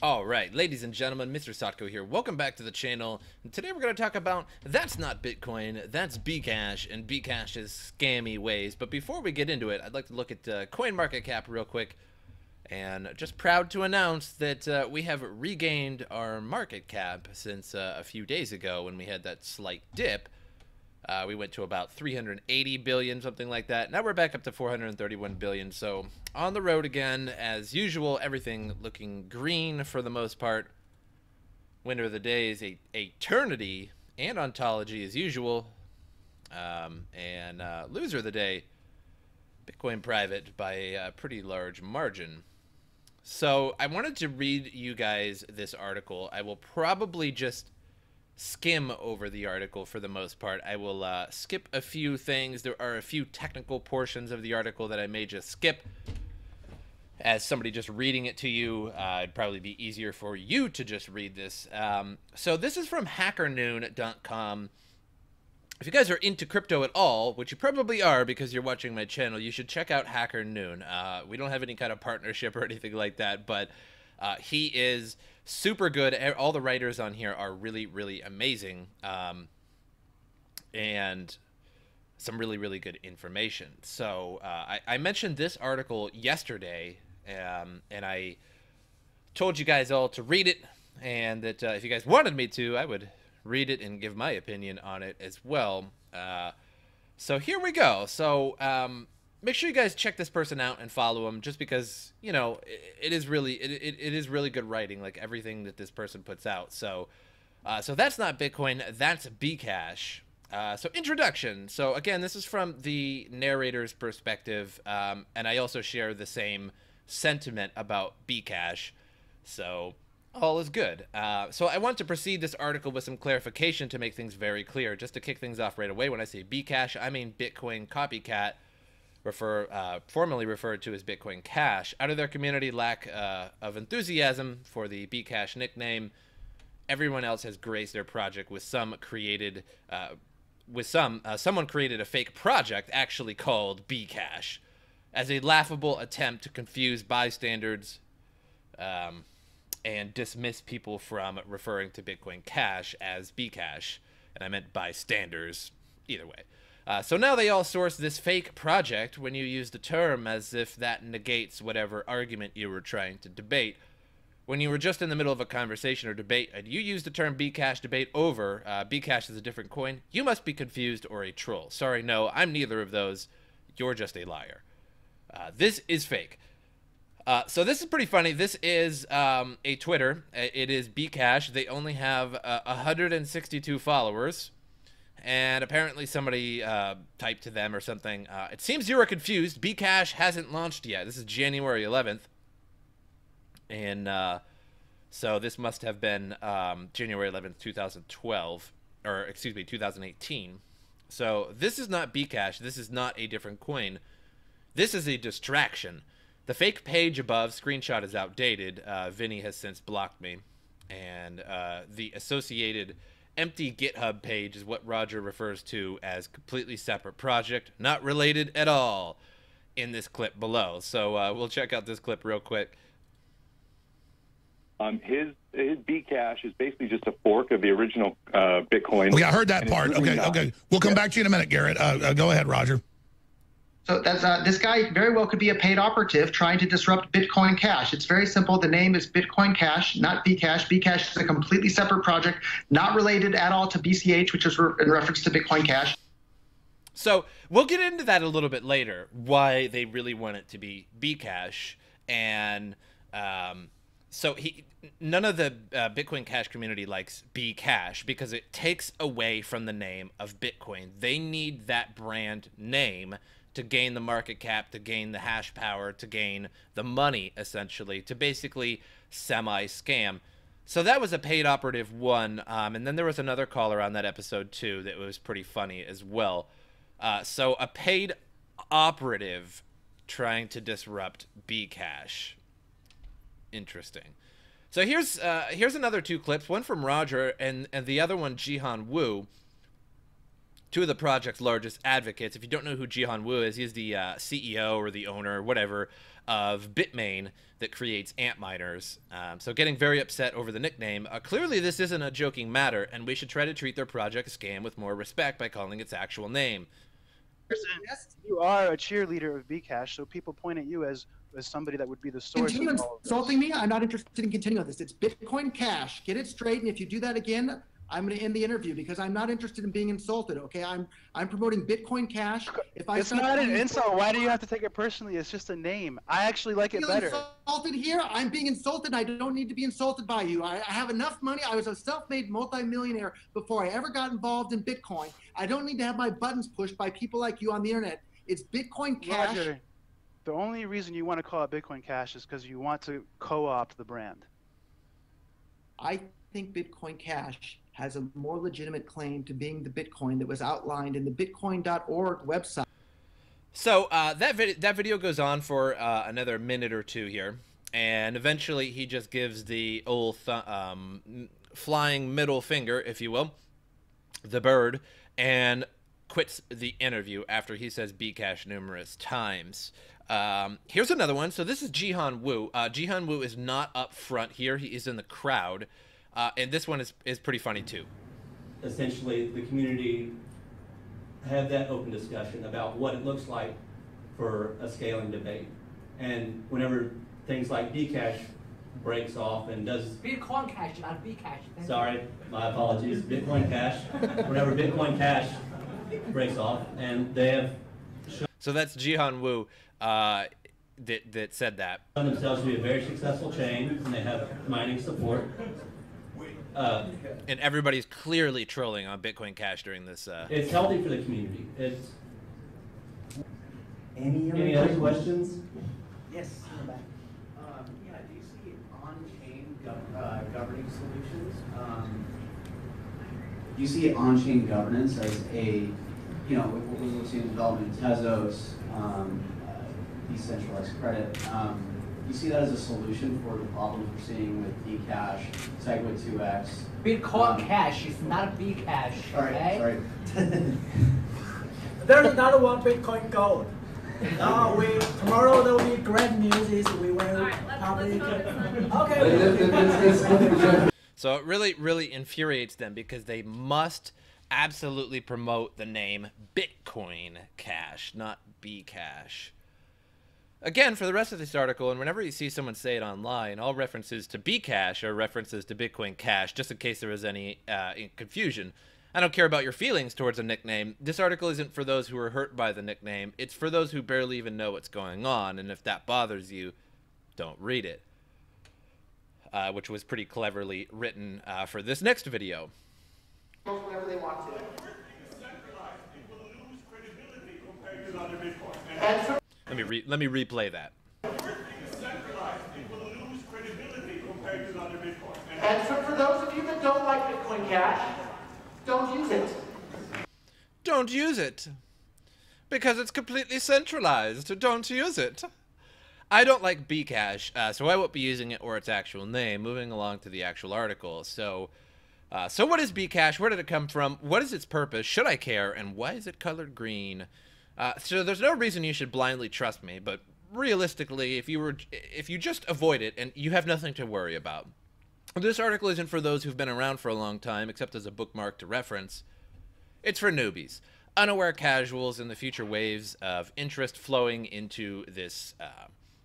All right, ladies and gentlemen, MrSotko here. Welcome back to the channel. And today we're going to talk about that's not Bitcoin, that's BCash, and BCash's scammy ways. But before we get into it, I'd like to look at CoinMarketCap real quick. And just proud to announce that we have regained our market cap since a few days ago when we had that slight dip. We went to about 380 billion, something like that. Now we're back up to 431 billion. So on the road again, as usual, everything looking green for the most part. Winner of the day is Eternity and Ontology as usual. And loser of the day, Bitcoin Private by a pretty large margin. So I wanted to read you guys this article. I will probably just skim over the article for the most part. I will skip a few things. There are a few technical portions of the article that I may just skip. As somebody just reading it to you, it'd probably be easier for you to just read this. So this is from hackernoon.com. If you guys are into crypto at all, which you probably are because you're watching my channel, you should check out Hacker Noon. We don't have any kind of partnership or anything like that, but he is super good. All the writers on here are really, really amazing, and some really, really good information. So I mentioned this article yesterday, and I told you guys all to read it, and that if you guys wanted me to, I would read it and give my opinion on it as well. So here we go. So make sure you guys check this person out and follow him, just because, you know, it is really good writing, like everything that this person puts out. So so that's not Bitcoin, that's BCash. So introduction. So again, this is from the narrator's perspective, and I also share the same sentiment about BCash. So all is good. So I want to proceed this article with some clarification to make things very clear. Just to kick things off right away, when I say BCash, I mean Bitcoin Copycat, formerly referred to as Bitcoin Cash. Out of their community lack of enthusiasm for the BCash nickname, everyone else has graced their project with someone created a fake project actually called BCash as a laughable attempt to confuse bystanders and dismiss people from referring to Bitcoin Cash as BCash. And I meant bystanders, either way. So now they all source this fake project when you use the term as if that negates whatever argument you were trying to debate. When you were just in the middle of a conversation or debate and you use the term BCash debate over, BCash is a different coin, you must be confused or a troll. Sorry, no, I'm neither of those. You're just a liar. This is fake. So this is pretty funny. This is a Twitter. It is BCash. They only have 162 followers. And apparently somebody typed to them or something. It seems you were confused. BCash hasn't launched yet. This is January 11th. And so this must have been January 11th, 2012. Or, excuse me, 2018. So this is not BCash. This is not a different coin. This is a distraction. The fake page above, screenshot, is outdated. Vinny has since blocked me. And the associated empty GitHub page is what Roger refers to as completely separate project, not related at all, in this clip below. So we'll check out this clip real quick. His BCash is basically just a fork of the original Bitcoin. Oh, yeah, I heard that part. Really Okay. We'll come back to you in a minute, Garrett. Go ahead, Roger. So that's this guy very well could be a paid operative trying to disrupt Bitcoin Cash. It's very simple. The name is Bitcoin Cash, not BCash. BCash is a completely separate project, not related at all to BCH, which is in reference to Bitcoin Cash. So we'll get into that a little bit later, why they really want it to be BCash. And so none of the Bitcoin Cash community likes BCash because it takes away from the name of Bitcoin. They need that brand name to gain the market cap, to gain the hash power, to gain the money, essentially, to basically semi-scam. So that was a paid operative one, and then there was another caller on that episode, too, that was pretty funny as well. So a paid operative trying to disrupt BCash. Interesting. So here's another two clips, one from Roger and the other one Jihan Wu, two of the project's largest advocates. If you don't know who Jihan Wu is, he's the CEO or the owner, whatever, of Bitmain that creates Antminers. So getting very upset over the nickname. Clearly this isn't a joking matter, and we should try to treat their project scam with more respect by calling its actual name. You are a cheerleader of BCash, so people point at you as somebody that would be the source. Continue insulting me. I'm not interested in continuing on this. It's Bitcoin Cash. Get it straight, and if you do that again, I'm going to end the interview because I'm not interested in being insulted. Okay, I'm promoting Bitcoin Cash. It's not an insult. Why do you have to take it personally? It's just a name. I actually like it better. Insulted here? I'm being insulted. I don't need to be insulted by you. I have enough money. I was a self-made multimillionaire before I ever got involved in Bitcoin. I don't need to have my buttons pushed by people like you on the internet. It's Bitcoin Cash. Roger, the only reason you want to call it Bitcoin Cash is because you want to co-opt the brand. I think Bitcoin Cash has a more legitimate claim to being the Bitcoin that was outlined in the bitcoin.org website. So that video goes on for another minute or two here, and eventually he just gives the old flying middle finger, if you will, the bird, and quits the interview after he says BCash numerous times. Here's another one. So this is Jihan Wu. Jihan Wu is not up front here. He is in the crowd. And this one is pretty funny too. Essentially, the community have that open discussion about what it looks like for a scaling debate. And whenever things like BCash breaks off and does... Bitcoin Cash, not BCash. Sorry, my apologies. Bitcoin Cash. Whenever Bitcoin Cash breaks off, and they have... So that's Jihan Wu that said that. Shown themselves to be a very successful chain, and they have mining support. And everybody's clearly trolling on Bitcoin Cash during this. It's healthy for the community. It's... Any other questions? Yes. Yeah, do you see on-chain governing solutions? Do you see on-chain governance as a, you know, what we've seen in development, Tezos, decentralized credit? Do you see that as a solution for the problems we're seeing with BCash, Segwit 2x? Bitcoin Cash is not BCash. Sorry. There's another one, Bitcoin Gold. Tomorrow there will be great news. We will publish. Okay. So it really infuriates them because they must absolutely promote the name Bitcoin Cash, not BCash. Again, for the rest of this article, and whenever you see someone say it online, all references to BCash are references to Bitcoin Cash, just in case there was any confusion. I don't care about your feelings towards a nickname. This article isn't for those who are hurt by the nickname. It's for those who barely even know what's going on, and if that bothers you, don't read it. Which was pretty cleverly written for this next video. Whenever they want to. Let me replay that. And for those of you that don't like Bitcoin Cash, don't use it. Don't use it. Because it's completely centralized. Don't use it. I don't like BCash, so I won't be using it or its actual name. Moving along to the actual article. So what is BCash? Where did it come from? What is its purpose? Should I care? And why is it colored green? So there's no reason you should blindly trust me, but realistically, if you just avoid it, and you have nothing to worry about. This article isn't for those who've been around for a long time, except as a bookmark to reference. It's for newbies, unaware casuals, and the future waves of interest flowing into this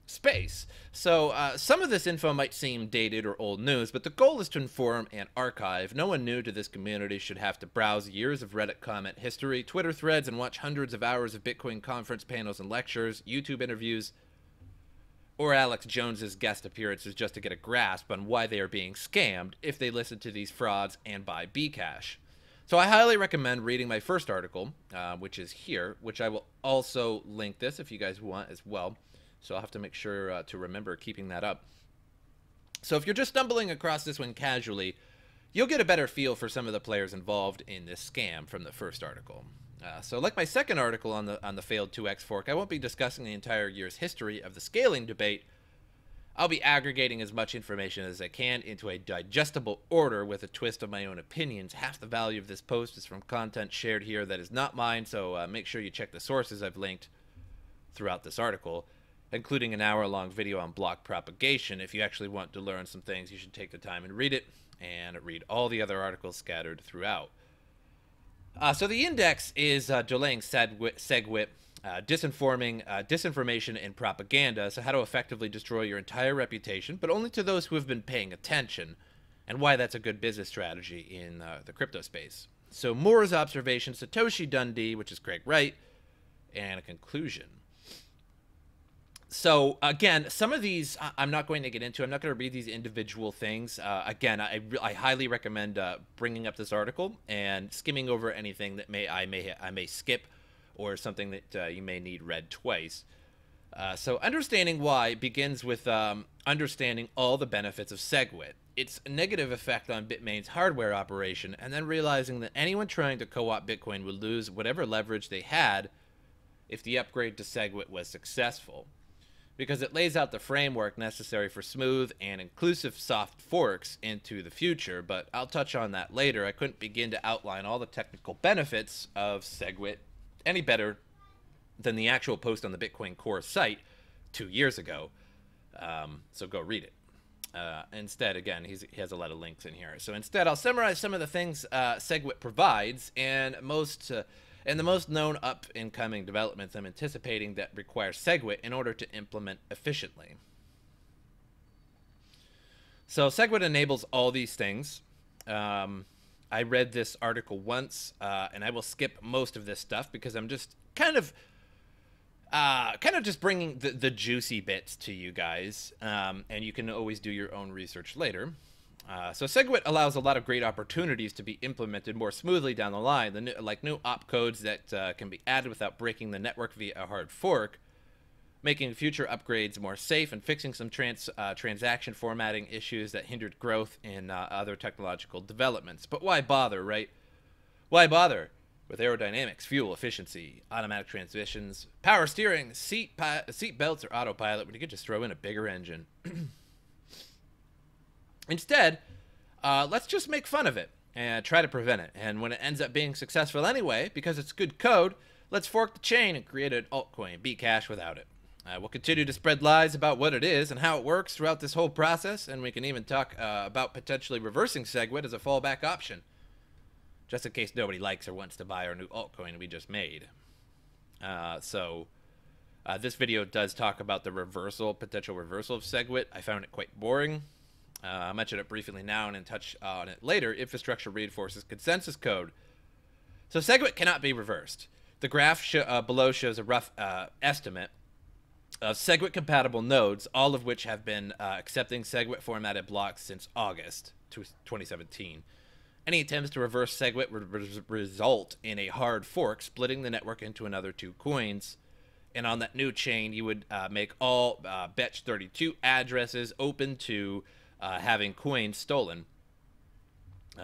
space. So some of this info might seem dated or old news, but the goal is to inform and archive. No one new to this community should have to browse years of Reddit comment history, Twitter threads, and watch hundreds of hours of Bitcoin conference panels and lectures, YouTube interviews, or Alex Jones's guest appearances just to get a grasp on why they are being scammed if they listen to these frauds and buy BCash. So I highly recommend reading my first article, which is here, which I will also link this if you guys want as well. So I'll have to make sure to remember keeping that up. So if you're just stumbling across this one casually, you'll get a better feel for some of the players involved in this scam from the first article. So like my second article on the failed 2x fork, I won't be discussing the entire year's history of the scaling debate. I'll be aggregating as much information as I can into a digestible order with a twist of my own opinions. Half the value of this post is from content shared here that is not mine, so make sure you check the sources I've linked throughout this article, including an hour-long video on block propagation. If you actually want to learn some things, you should take the time and read it, and read all the other articles scattered throughout. So the index is delaying SegWit, disinformation and propaganda, so how to effectively destroy your entire reputation, but only to those who have been paying attention, and why that's a good business strategy in the crypto space. So Moore's observation, Satoshi Dundee, which is Craig Wright, and a conclusion. So, again, some of these I'm not going to get into. I'm not going to read these individual things. Again, I highly recommend bringing up this article and skimming over anything that I may skip, or something that you may need read twice. So understanding why begins with understanding all the benefits of SegWit, its negative effect on Bitmain's hardware operation, and then realizing that anyone trying to co-opt Bitcoin would lose whatever leverage they had if the upgrade to SegWit was successful, because it lays out the framework necessary for smooth and inclusive soft forks into the future, but I'll touch on that later. I couldn't begin to outline all the technical benefits of SegWit any better than the actual post on the Bitcoin Core site 2 years ago, so go read it. Instead, again, he has a lot of links in here. So instead, I'll summarize some of the things SegWit provides, and the most known up-and-coming developments I'm anticipating that require SegWit in order to implement efficiently. So SegWit enables all these things. I read this article once, and I will skip most of this stuff because I'm just kind of just bringing the juicy bits to you guys, and you can always do your own research later. So SegWit allows a lot of great opportunities to be implemented more smoothly down the line, like new opcodes that can be added without breaking the network via a hard fork, making future upgrades more safe, and fixing some transaction formatting issues that hindered growth in other technological developments. But why bother, right? Why bother with aerodynamics, fuel efficiency, automatic transmissions, power steering, seat belts, or autopilot when you could just throw in a bigger engine? Instead, let's just make fun of it and try to prevent it. And when it ends up being successful anyway, because it's good code, let's fork the chain and create an altcoin, BCash, without it. We'll continue to spread lies about what it is and how it works throughout this whole process, and we can even talk about potentially reversing SegWit as a fallback option, just in case nobody likes or wants to buy our new altcoin we just made. This video does talk about the potential reversal of SegWit. I found it quite boring. I'll mention it briefly now and then touch on it later. Infrastructure reinforces consensus code. So SegWit cannot be reversed. The graph below shows a rough estimate of SegWit-compatible nodes, all of which have been accepting SegWit-formatted blocks since August 2017. Any attempts to reverse SegWit would result in a hard fork, splitting the network into another 2 coins. And on that new chain, you would make all Betch32 addresses open to having coins stolen,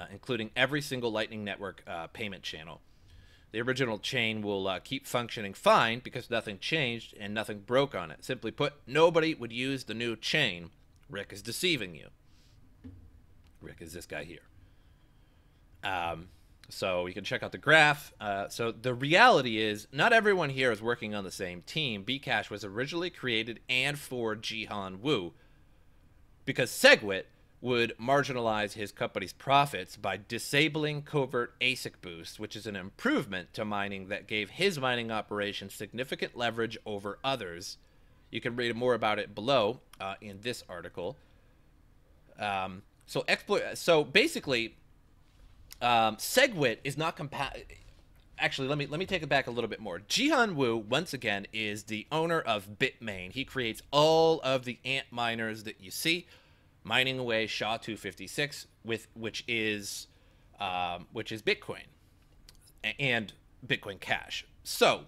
including every single Lightning Network payment channel. The original chain will keep functioning fine because nothing changed and nothing broke on it. Simply put, nobody would use the new chain. Rick is deceiving you. Rick is this guy here. So you can check out the graph. So the reality is not everyone here is working on the same team. BCash was originally created and for Jihan Wu, because SegWit would marginalize his company's profits by disabling covert ASIC boost, which is an improvement to mining that gave his mining operation significant leverage over others. You can read more about it below in this article. So basically, SegWit is not compatible. Actually, let me take it back a little bit more. Jihan Wu, once again, is the owner of Bitmain. He creates all of the ant miners that you see, mining away SHA-256, which is Bitcoin and Bitcoin Cash. So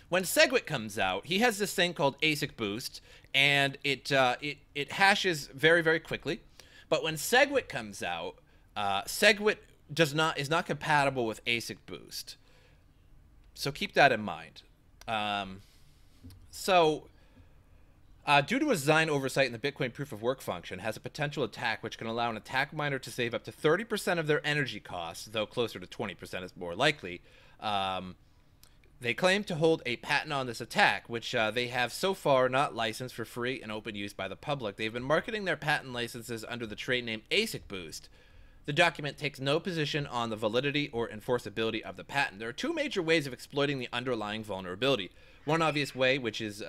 when SegWit comes out, he has this thing called ASIC boost, and it hashes very, very quickly. But when SegWit comes out, SegWit is not compatible with ASIC boost, so keep that in mind. Due to a design oversight in the Bitcoin proof of work function, has a potential attack which can allow an attack miner to save up to 30% of their energy costs, though closer to 20% is more likely. They claim to hold a patent on this attack, which they have so far not licensed for free and open use by the public. They've been marketing their patent licenses under the trade name ASIC Boost. The document takes no position on the validity or enforceability of the patent. There are two major ways of exploiting the underlying vulnerability. One obvious way, which is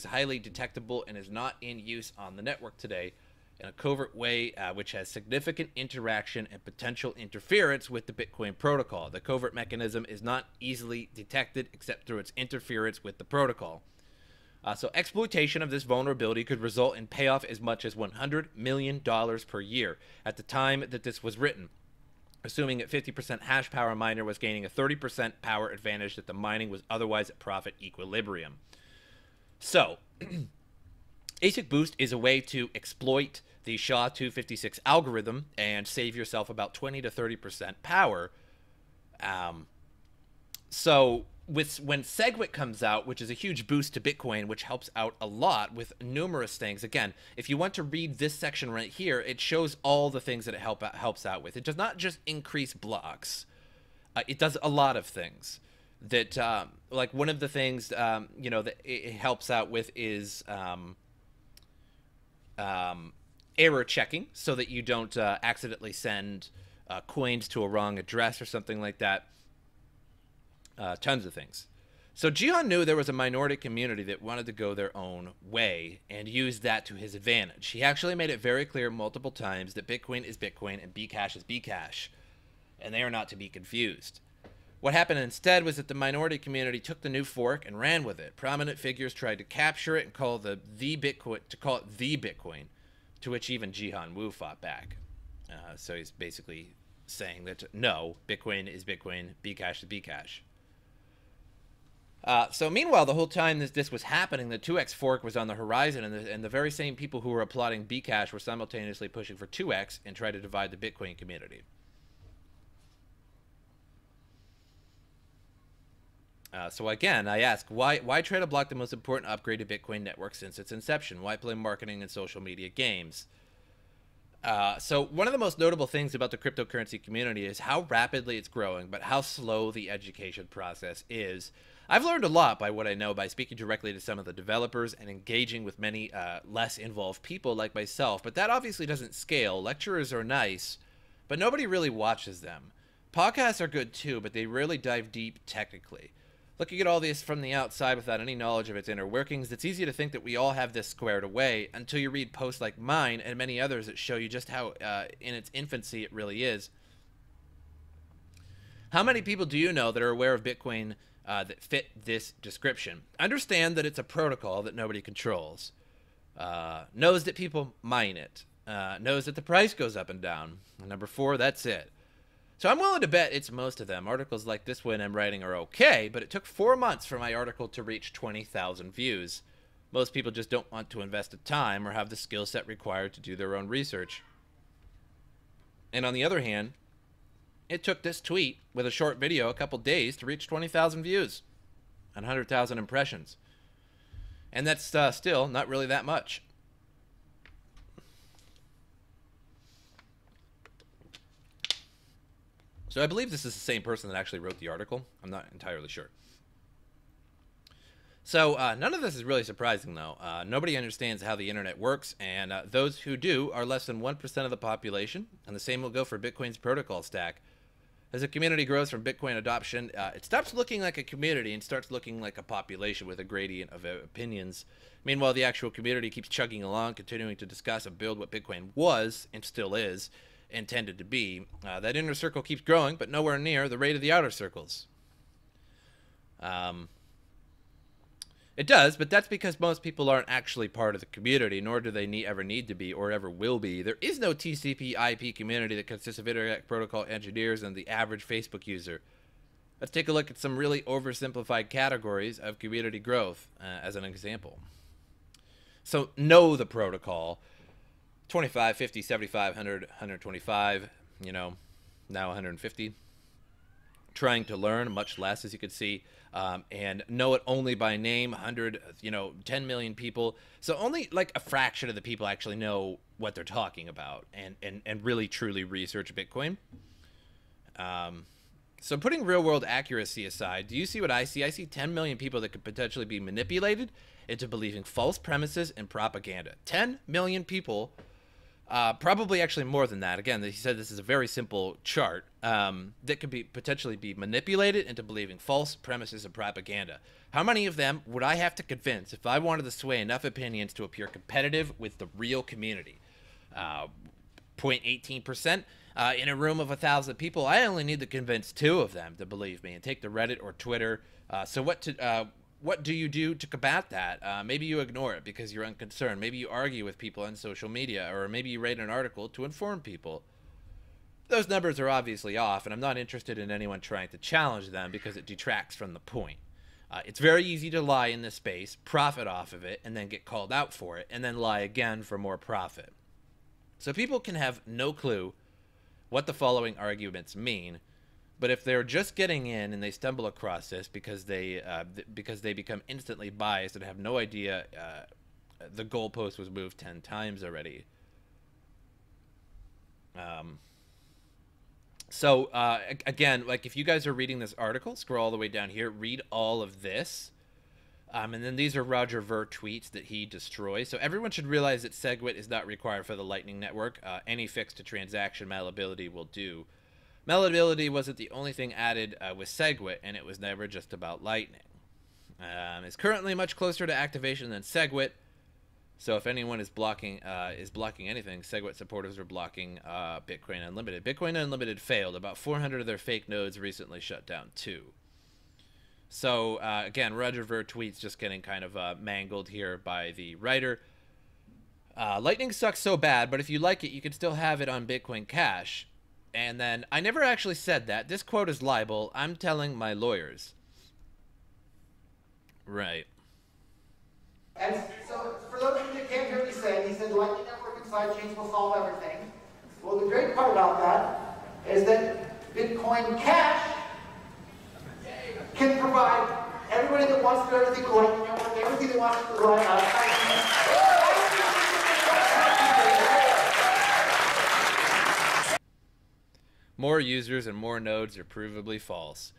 highly detectable and is not in use on the network today, and a covert way which has significant interaction and potential interference with the Bitcoin protocol. The covert mechanism is not easily detected except through its interference with the protocol. So exploitation of this vulnerability could result in payoff as much as $100 million per year at the time that this was written, assuming that 50% hash power miner was gaining a 30% power advantage that the mining was otherwise at profit equilibrium. So, ASIC Boost is a way to exploit the SHA-256 algorithm and save yourself about 20 to 30% power. So when SegWit comes out, which is a huge boost to Bitcoin, which helps out a lot with numerous things. Again, if you want to read this section right here, it shows all the things that it helps out with. It does not just increase blocks. It does a lot of things. That like one of the things you know, that it helps out with is error checking, so that you don't accidentally send coins to a wrong address or something like that. Tons of things. So Jihan knew there was a minority community that wanted to go their own way and used that to his advantage. He actually made it very clear multiple times that Bitcoin is Bitcoin and BCash is BCash, and they are not to be confused. What happened instead was that the minority community took the new fork and ran with it. Prominent figures tried to capture it and call it the Bitcoin, to which even Jihan Wu fought back. So he's basically saying that no, Bitcoin is Bitcoin, BCash is BCash. So meanwhile, the whole time this was happening, the 2x fork was on the horizon, and the very same people who were applauding BCash were simultaneously pushing for 2x and tried to divide the Bitcoin community. So again, I ask, why try to block the most important upgrade to Bitcoin network since its inception? Why play marketing and social media games? So one of the most notable things about the cryptocurrency community is how rapidly it's growing, but how slow the education process is. I've learned a lot by what I know by speaking directly to some of the developers and engaging with many less involved people like myself, but that obviously doesn't scale. Lecturers are nice, but nobody really watches them. Podcasts are good too, but they rarely dive deep technically. Looking at all this from the outside without any knowledge of its inner workings, it's easy to think that we all have this squared away until you read posts like mine and many others that show you just how in its infancy it really is. How many people do you know that are aware of Bitcoin that fit this description? Understand that it's a protocol that nobody controls. Knows that people mine it. Knows that the price goes up and down. And number 4, that's it. So I'm willing to bet it's most of them. Articles like this one I'm writing are okay, but it took 4 months for my article to reach 20,000 views. Most people just don't want to invest the time or have the skill set required to do their own research. And on the other hand, it took this tweet with a short video a couple days to reach 20,000 views and 100,000 impressions. And that's still not really that much. So I believe this is the same person that actually wrote the article. I'm not entirely sure. So none of this is really surprising, though. Nobody understands how the internet works, and those who do are less than 1% of the population, and the same will go for Bitcoin's protocol stack. As a community grows from Bitcoin adoption, it stops looking like a community and starts looking like a population with a gradient of opinions. Meanwhile, the actual community keeps chugging along, continuing to discuss and build what Bitcoin was, and still is, intended to be. That inner circle keeps growing, but nowhere near the rate of the outer circles. It does, but that's because most people aren't actually part of the community, nor do they ever need to be or ever will be. There is no TCP/IP community that consists of Internet Protocol engineers and the average Facebook user. Let's take a look at some really oversimplified categories of community growth as an example. So know the protocol. 25, 50, 75, 100, 125, you know, now 150. trying to learn, much less, as you can see, and know it only by name. 10 million people. So only like a fraction of the people actually know what they're talking about and really truly research Bitcoin. So putting real world accuracy aside, do you see what I see? I see 10 million people that could potentially be manipulated into believing false premises and propaganda. 10 million people, probably actually more than that. Again, he said this is a very simple chart that could be potentially be manipulated into believing false premises and propaganda. How many of them would I have to convince if I wanted to sway enough opinions to appear competitive with the real community? 0.18%. In a room of 1,000 people, I only need to convince 2 of them to believe me, and take to Reddit or Twitter. So what do you do to combat that? Maybe you ignore it because you're unconcerned. Maybe you argue with people on social media, or maybe you write an article to inform people. Those numbers are obviously off, and I'm not interested in anyone trying to challenge them because it detracts from the point. It's very easy to lie in this space, profit off of it, and then get called out for it, and then lie again for more profit. So people can have no clue what the following arguments mean, but if they're just getting in and they stumble across this because they become instantly biased and have no idea the goalpost was moved 10 times already. Again, like if you guys are reading this article, scroll all the way down here, read all of this. And then these are Roger Ver tweets that he destroys. So everyone should realize that SegWit is not required for the Lightning Network. Any fix to transaction malleability will do. Malleability wasn't the only thing added with SegWit, and it was never just about Lightning. It's currently much closer to activation than SegWit. So if anyone is blocking anything, SegWit supporters are blocking Bitcoin Unlimited. Bitcoin Unlimited failed. About 400 of their fake nodes recently shut down too. So, again, Roger Ver tweets just getting kind of mangled here by the writer. Lightning sucks so bad, but if you like it, you can still have it on Bitcoin Cash. And then, I never actually said that. This quote is libel. I'm telling my lawyers. Right. And so, for those of you that can't hear me say, he said Lightning Network and sidechains will solve everything. Well, the great part about that is that Bitcoin Cash can provide everybody that wants to do everything to Lightning Network, everything that wants to rely on More users and more nodes are provably false.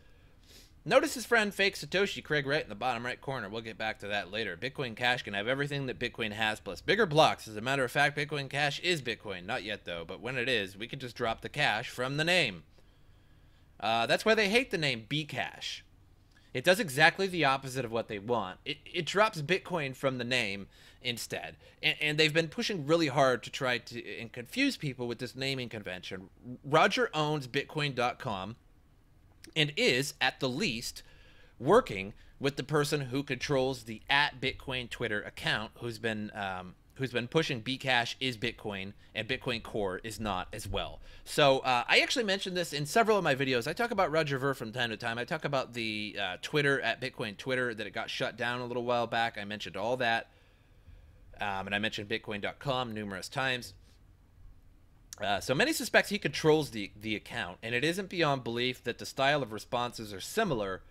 Notice his friend Fake Satoshi Craig right in the bottom right corner. We'll get back to that later. Bitcoin Cash can have everything that Bitcoin has plus bigger blocks. As a matter of fact, Bitcoin Cash is Bitcoin. Not yet though, but when it is, we can just drop the cash from the name. That's why they hate the name BCash. It does exactly the opposite of what they want. It drops Bitcoin from the name instead. And they've been pushing really hard to try to confuse people with this naming convention. Roger owns Bitcoin.com and is, at the least, working with the person who controls the @Bitcoin Twitter account, who's been pushing BCash is Bitcoin and Bitcoin Core is not as well. So I actually mentioned this in several of my videos. I talk about Roger Ver from time to time. I talk about the Twitter @Bitcoin Twitter, that it got shut down a little while back. I mentioned all that. And I mentioned Bitcoin.com numerous times. So many suspect he controls the account, and it isn't beyond belief that the style of responses are similar,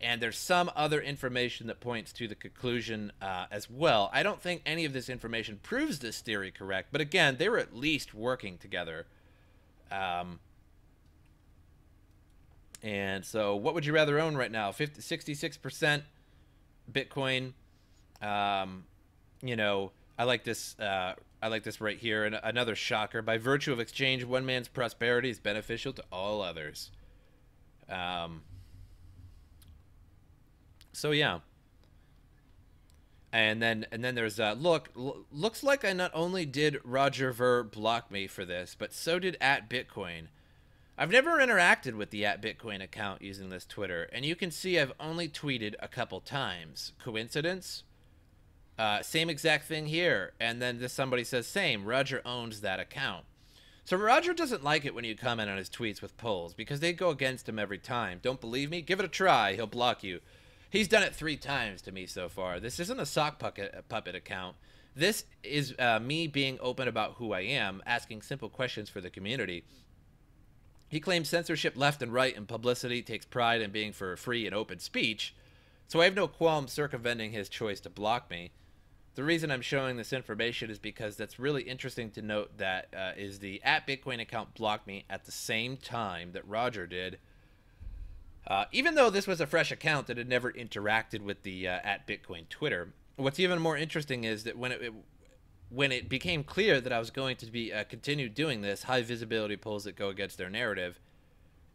and there's some other information that points to the conclusion as well. I don't think any of this information proves this theory correct, but again, they were at least working together. And so what would you rather own right now? 66% Bitcoin. You know, I like this right here. And another shocker: by virtue of exchange, one man's prosperity is beneficial to all others. So yeah. And then there's looks like I not only did Roger Ver block me for this, but so did @Bitcoin. I've never interacted with the @Bitcoin account using this Twitter, and you can see I've only tweeted a couple times. Coincidence? Same exact thing here. And then somebody says, same, Roger owns that account. So Roger doesn't like it when you comment on his tweets with polls, because they go against him every time. Don't believe me? Give it a try. He'll block you. He's done it 3 times to me so far. This isn't a sock puppet account. This is me being open about who I am, asking simple questions for the community. He claims censorship left and right and publicity, takes pride in being for free and open speech, so I have no qualm circumventing his choice to block me. The reason I'm showing this information is because that's really interesting to note that is the @Bitcoin account blocked me at the same time that Roger did. Even though this was a fresh account that had never interacted with the @Bitcoin Twitter, what's even more interesting is that when it became clear that I was going to be continue doing this, high visibility polls that go against their narrative,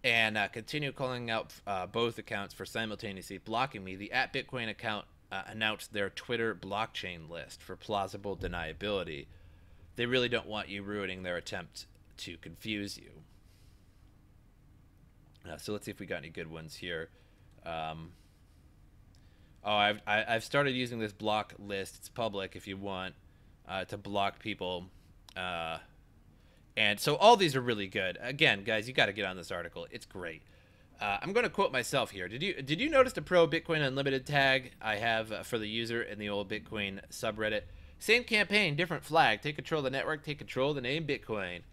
and continue calling out both accounts for simultaneously blocking me, the @Bitcoin account announced their Twitter blockchain list for plausible deniability. They really don't want you ruining their attempt to confuse you. So let's see if we got any good ones here. I've started using this block list. It's public if you want to block people. And so all these are really good. Again, guys, you got to get on this article. It's great. I'm going to quote myself here. Did you notice the pro Bitcoin Unlimited tag I have for the user in the old Bitcoin subreddit? Same campaign, different flag. Take control of the network. Take control of the name Bitcoin.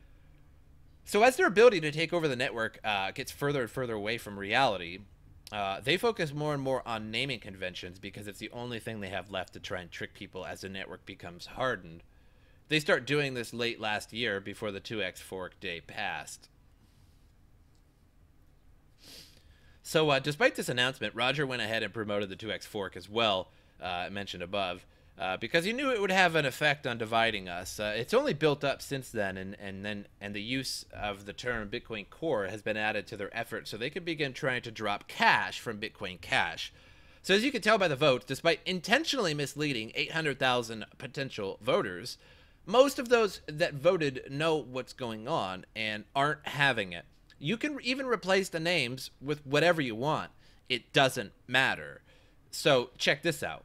So as their ability to take over the network gets further and further away from reality, they focus more and more on naming conventions because it's the only thing they have left to try and trick people as the network becomes hardened. They start doing this late last year before the 2x fork day passed. So despite this announcement, Roger went ahead and promoted the 2x fork as well, mentioned above, because he knew it would have an effect on dividing us. It's only built up since then, and the use of the term Bitcoin Core has been added to their effort so they could begin trying to drop cash from Bitcoin Cash. So as you can tell by the votes, despite intentionally misleading 800,000 potential voters, most of those that voted know what's going on and aren't having it. You can even replace the names with whatever you want. It doesn't matter. So check this out.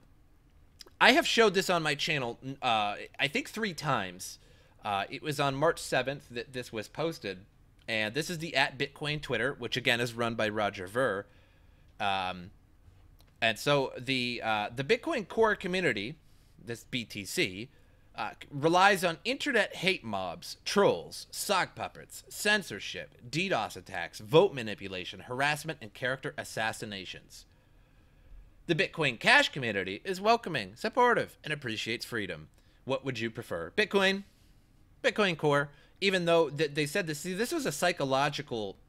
I have showed this on my channel, I think 3 times. It was on March 7th that this was posted. And this is the @Bitcoin Twitter, which again is run by Roger Ver. And so the Bitcoin Core community, this BTC, relies on internet hate mobs, trolls, sock puppets, censorship, DDoS attacks, vote manipulation, harassment, and character assassinations. The Bitcoin Cash community is welcoming, supportive, and appreciates freedom. What would you prefer? Bitcoin? Bitcoin Core? Even though they said this, see, this was a psychological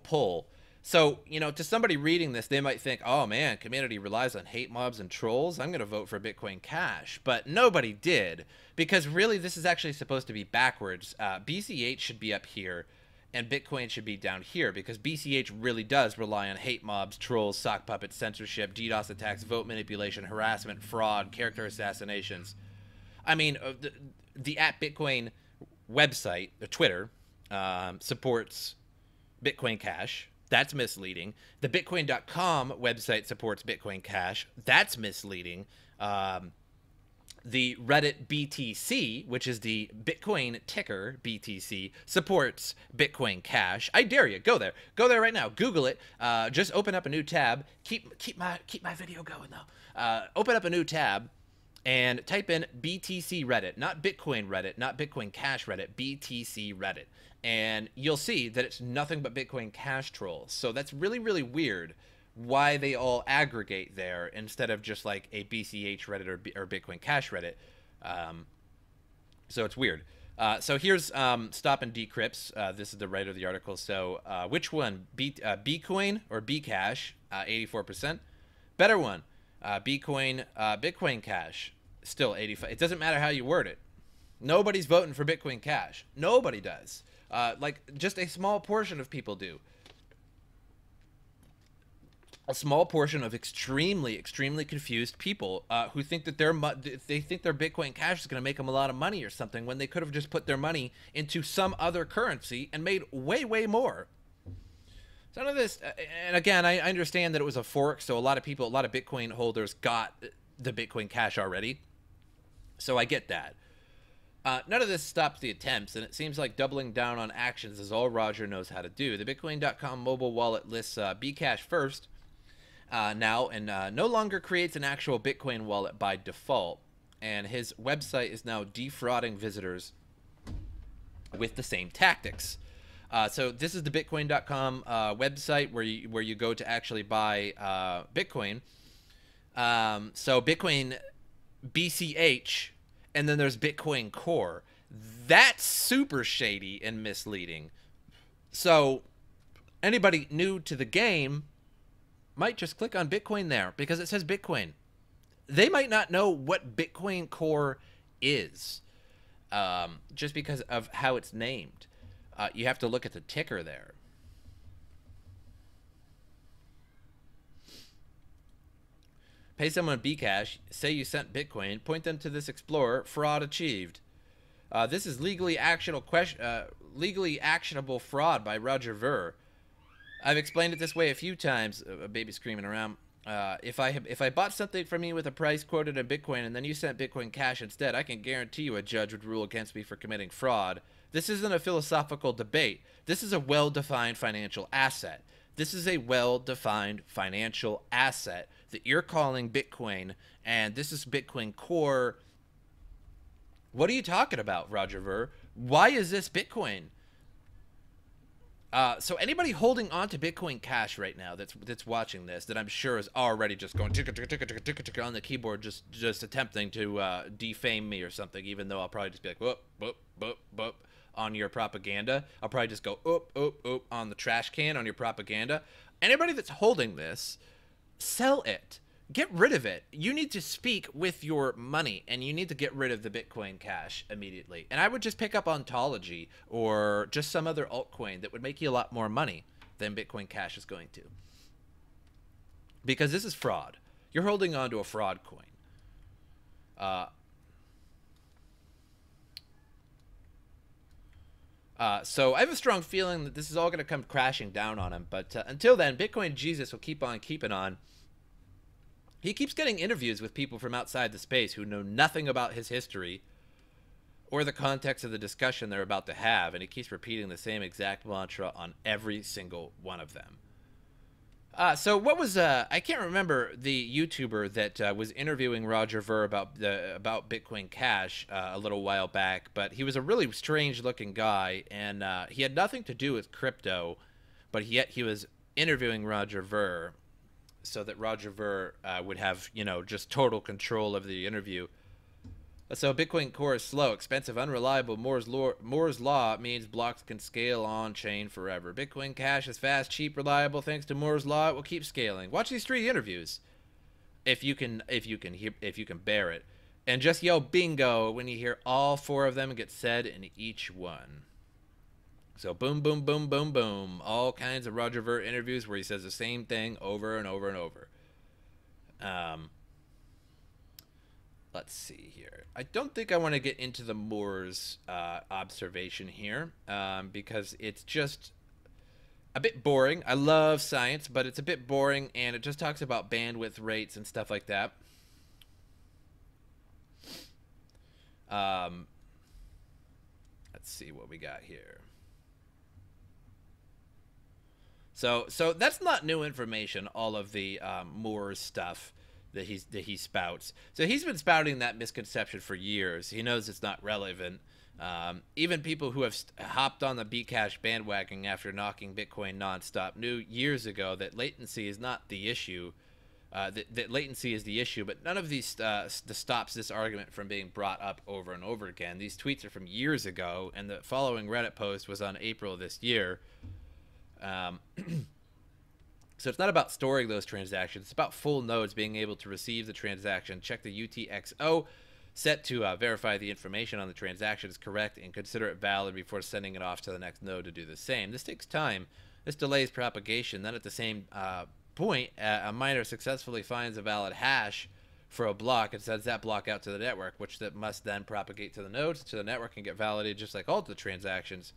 pull. So, you know, to somebody reading this, they might think, oh man, community relies on hate mobs and trolls. I'm going to vote for Bitcoin Cash. But nobody did, because really this is actually supposed to be backwards. BCH should be up here and Bitcoin should be down here, because BCH really does rely on hate mobs, trolls, sock puppets, censorship, DDoS attacks, vote manipulation, harassment, fraud, character assassinations. I mean, the @Bitcoin website, the Twitter, supports Bitcoin Cash. That's misleading. The Bitcoin.com website supports Bitcoin Cash. That's misleading. The Reddit BTC, which is the Bitcoin ticker BTC, supports Bitcoin Cash. I dare you, go there. Go there right now. Google it. Just open up a new tab. Keep my video going though. Open up a new tab and type in BTC Reddit, not Bitcoin Reddit, not Bitcoin Cash Reddit, BTC Reddit. And you'll see that it's nothing but Bitcoin Cash trolls. So that's really, really weird why they all aggregate there instead of just like a BCH Reddit or Bitcoin Cash Reddit. So it's weird. So here's Stop and Decrypts. This is the writer of the article. So which one? Bcoin or Bcash? 84%. Better one. Bcoin, Bitcoin Cash. Still 85%. It doesn't matter how you word it. Nobody's voting for Bitcoin Cash. Nobody does. Like just a small portion of people do. A small portion of extremely confused people who think that they think their Bitcoin Cash is going to make them a lot of money or something, when they could have just put their money into some other currency and made way more. So none of this, and again, I understand that it was a fork, so a lot of Bitcoin holders got the Bitcoin Cash already. So I get that. None of this stops the attempts, and it seems like doubling down on actions is all Roger knows how to do. The Bitcoin.com mobile wallet lists BCash first now, and no longer creates an actual Bitcoin wallet by default. And his website is now defrauding visitors with the same tactics. So this is the Bitcoin.com website where you go to actually buy Bitcoin. So Bitcoin BCH, and then there's Bitcoin Core. That's super shady and misleading. So anybody new to the game might just click on Bitcoin there because it says Bitcoin. They might not know what Bitcoin Core is, just because of how it's named. You have to look at the ticker there. Pay someone BCash, say you sent Bitcoin, point them to this explorer, fraud achieved. This is legally actionable fraud by Roger Ver. I've explained it this way a few times. A baby screaming around. If I bought something from you with a price quoted in Bitcoin and then you sent Bitcoin Cash instead, I can guarantee you a judge would rule against me for committing fraud. This isn't a philosophical debate. This is a well-defined financial asset. This is a well-defined financial asset that you're calling Bitcoin, and this is Bitcoin Core. What are you talking about, Roger Ver? Why is this Bitcoin? So anybody holding on to Bitcoin Cash right now that's watching this, that I'm sure is already just going on the keyboard, just attempting to defame me or something, even though I'll probably just be like, whoop, whoop, whoop, whoop, on your propaganda. I'll probably just go, oop, oop, oop, on the trash can on your propaganda. Anybody that's holding this, sell it. Get rid of it. You need to speak with your money, and you need to get rid of the Bitcoin Cash immediately. And I would just pick up Ontology or just some other altcoin that would make you a lot more money than Bitcoin Cash is going to. Because this is fraud. You're holding on to a fraud coin. So I have a strong feeling that this is all going to come crashing down on him. But until then, Bitcoin Jesus will keep on keeping on. He keeps getting interviews with people from outside the space who know nothing about his history or the context of the discussion they're about to have, and he keeps repeating the same exact mantra on every single one of them. So what was I can't remember the YouTuber that was interviewing Roger Ver about Bitcoin Cash a little while back, but he was a really strange looking guy, and he had nothing to do with crypto, but yet he was interviewing Roger Ver so that Roger Ver would have, you know, just total control of the interview. So Bitcoin Core is slow, expensive, unreliable. Moore's law means blocks can scale on-chain forever. Bitcoin Cash is fast, cheap, reliable. Thanks to Moore's law, it will keep scaling. Watch these 3 interviews, if you can bear it, and just yell bingo when you hear all 4 of them get said in each one. So boom, boom, boom, boom, boom. All kinds of Roger Ver interviews where he says the same thing over and over and over. Let's see here. I don't think I want to get into the Moore's observation here because it's just a bit boring. I love science, but it's a bit boring, and it just talks about bandwidth rates and stuff like that. Let's see what we got here. So that's not new information, all of the Moore's stuff that he spouts. So he's been spouting that misconception for years. He knows it's not relevant. Even people who have hopped on the BCash bandwagon after knocking Bitcoin nonstop knew years ago that latency is not the issue. That latency is the issue, but none of these stops this argument from being brought up over and over again. These tweets are from years ago, and the following Reddit post was on April of this year. So it's not about storing those transactions. It's about full nodes being able to receive the transaction, check the UTXO, set to verify the information on the transaction is correct, and consider it valid before sending it off to the next node to do the same. This takes time. This delays propagation. Then at the same point, a miner successfully finds a valid hash for a block and sends that block out to the network, which that must then propagate to the nodes, to the network, and get validated just like all the transactions.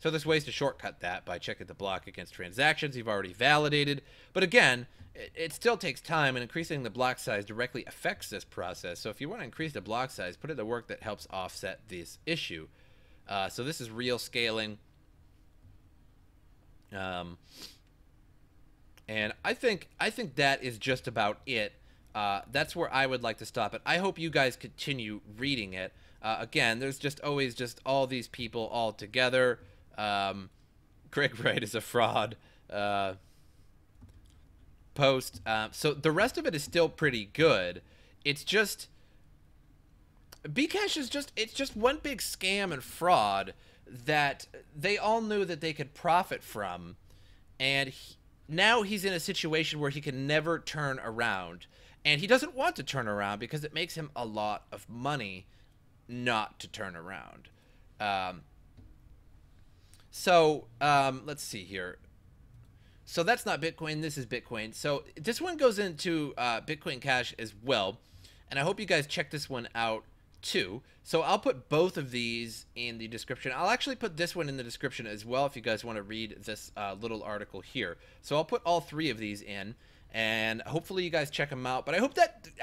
So there's ways to shortcut that by checking the block against transactions you've already validated. But again, it still takes time, and increasing the block size directly affects this process. So if you want to increase the block size, put it to work that helps offset this issue. So this is real scaling. And I think that is just about it. That's where I would like to stop it. I hope you guys continue reading it. Again, there's just always just all these people all together. Greg Wright is a fraud. Post. So the rest of it is still pretty good. It's just BCash is it's just one big scam and fraud that they all knew that they could profit from, and now he's in a situation where he can never turn around, and he doesn't want to turn around because it makes him a lot of money not to turn around. Let's see here. So that's not Bitcoin. This is Bitcoin. So this one goes into Bitcoin Cash as well, and I hope you guys check this one out too. So I'll put both of these in the description. I'll actually put this one in the description as well if you guys want to read this little article here. So I'll put all three of these in, and hopefully you guys check them out. But I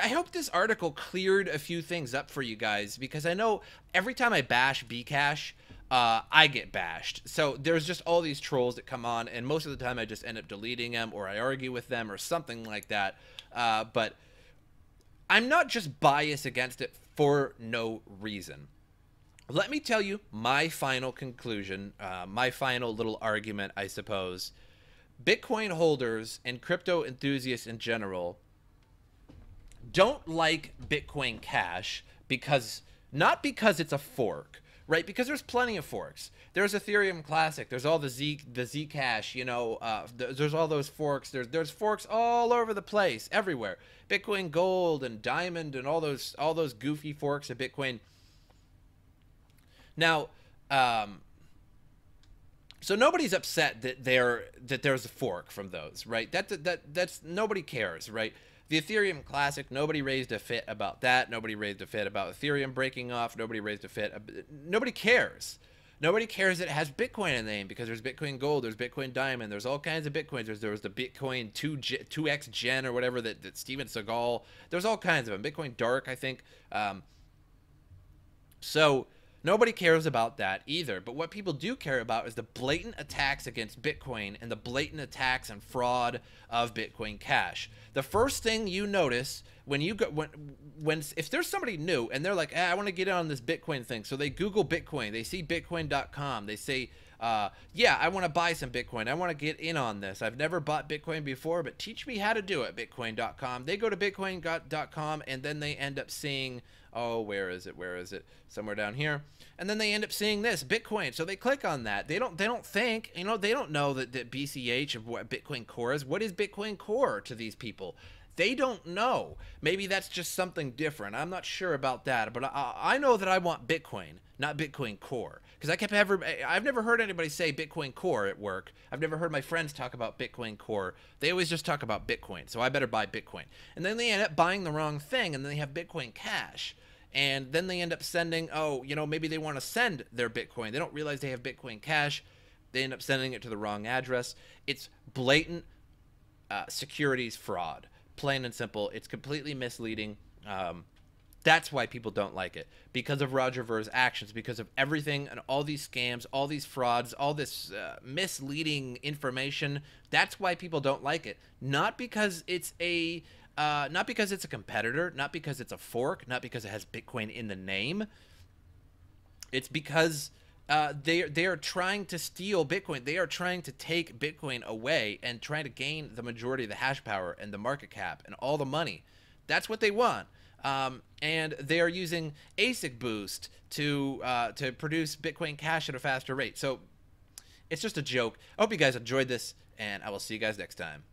hope this article cleared a few things up for you guys, because I know every time I bash BCash, I get bashed. So there's just all these trolls that come on, and most of the time I just end up deleting them, or I argue with them or something like that. But I'm not just biased against it for no reason. Let me tell you my final conclusion, my final little argument, I suppose. Bitcoin holders and crypto enthusiasts in general don't like Bitcoin Cash not because it's a fork, right? Because there's plenty of forks. There's Ethereum Classic. There's all the Zcash. You know, there's all those forks. There's forks all over the place, everywhere. Bitcoin Gold and Diamond and all those goofy forks of Bitcoin. Now, so nobody's upset that there's a fork from those, right? That's nobody cares, right? The Ethereum Classic, nobody raised a fit about that. Nobody raised a fit about Ethereum breaking off. Nobody raised a fit. Nobody cares. Nobody cares that it has Bitcoin in the name, because there's Bitcoin Gold, there's Bitcoin Diamond, there's all kinds of Bitcoins. There was the Bitcoin 2X Gen or whatever that Steven Seagal. There's all kinds of them. Bitcoin Dark, I think. So nobody cares about that either. But what people do care about is the blatant attacks against Bitcoin and the blatant attacks and fraud of Bitcoin Cash. The first thing you notice when you go, if there's somebody new and they're like, I want to get in on this Bitcoin thing, so they Google Bitcoin, they see Bitcoin.com, they say, yeah, I want to buy some Bitcoin, I want to get in on this, I've never bought Bitcoin before, but teach me how to do it. Bitcoin.com. They go to Bitcoin.com, and then they end up seeing, oh, where is it? Somewhere down here. And then they end up seeing this, Bitcoin. So they click on that. They don't think, you know, they don't know that BCH of what Bitcoin Core is. What is Bitcoin Core to these people? They don't know. Maybe that's just something different. I'm not sure about that. But I know that I want Bitcoin, not Bitcoin Core. Because I've never heard anybody say Bitcoin Core at work. I've never heard my friends talk about Bitcoin Core. They always just talk about Bitcoin. So I better buy Bitcoin. And then they end up buying the wrong thing, and then they have Bitcoin Cash. And then they end up sending, oh, you know, maybe they want to send their Bitcoin. They don't realize they have Bitcoin Cash. They end up sending it to the wrong address. It's blatant securities fraud. Plain and simple. It's completely misleading. That's why people don't like it. Because of Roger Ver's actions, because of everything and all these scams, all these frauds, all this misleading information. That's why people don't like it. Not because it's a competitor, not because it's a fork, not because it has Bitcoin in the name. It's because they are trying to steal Bitcoin. They are trying to take Bitcoin away and trying to gain the majority of the hash power and the market cap and all the money. That's what they want. And they are using ASIC boost to produce Bitcoin Cash at a faster rate. So it's just a joke. I hope you guys enjoyed this, and I will see you guys next time.